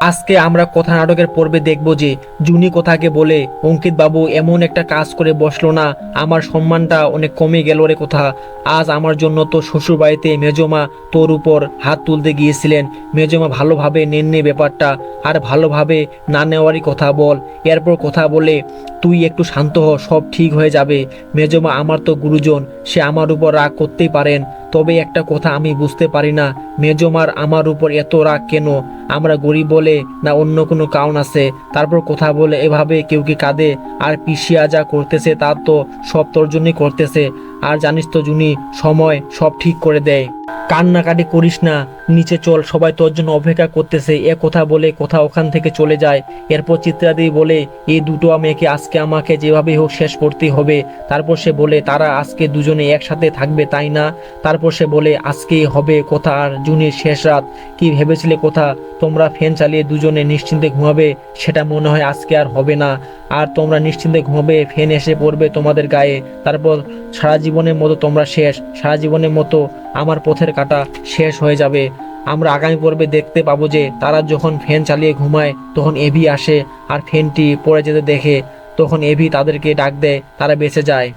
আজকে আমরা কথা নাটকের পর্বে দেখব যে জুনি কথাকে বলে, অঙ্কিত বাবু এমন একটা কাজ করে বসলো না, আমার সম্মানটা অনেক কমে গেল রে। কথা আজ আমার জন্য তো শ্বশুর বাড়িতে মেজমা তোর উপর হাত তুলতে গিয়েছিলেন। মেজমা ভালোভাবে নেননি ব্যাপারটা, আর ভালোভাবে না নেওয়ারই কথা বল। এরপর কথা বলে, তুই একটু শান্ত হ, সব ঠিক হয়ে যাবে। মেজমা আমার তো গুরুজন, সে আমার উপর রাগ করতেই পারেন। তবে একটা কথা আমি বুঝতে পারি না, মেজমার আমার উপর এত রাগ কেন? আমরা গরিব বলে না অন্য কোনো কারণ আছে? তারপর কথা বলে এভাবে কেউ কি কাঁদে? আর পিসিয়া যা করতেছে তা তো সব তোর জন্যই করতেছে। আর জানিস তো জুনি, সময় সব ঠিক করে দেয়। কান্নাকাটি করিস না, নিচে চল, সবাই তোর জন্য অপেক্ষা করতেছে। এ কথা বলে কথা ওখান থেকে চলে যায়। এরপর চিত্রাদি বলে, এই দুটো মেয়েকে আজকে আমাকে যেভাবে হোক শেষ করতেই হবে। তারপর সে বলে, তারা আজকে দুজনে একসাথে থাকবে তাই না? তারপর সে বলে, আজকেই হবে কথা আর জুনির শেষ রাত। কি ভেবেছিলে কথা তোমরা ফ্যান চালিয়ে দুজনে নিশ্চিন্তে ঘুমাবে? সেটা মনে হয় আজকে আর হবে না। আর তোমরা নিশ্চিন্তে ঘুমাবে, ফ্যান এসে পড়বে তোমাদের গায়ে। তারপর সারা জীবনের মতো তোমরা শেষ, সারা জীবনের মতো আমার পথের কাটা শেষ হয়ে যাবে। আমরা আগামী পর্বে দেখতে পাবো যে তারা যখন ফ্যান চালিয়ে ঘুমায় তখন এভি আসে আর ফ্যানটি পড়ে যেতে দেখে, তখন এভি তাদেরকে ডাক দেয়, তারা বেঁচে যায়।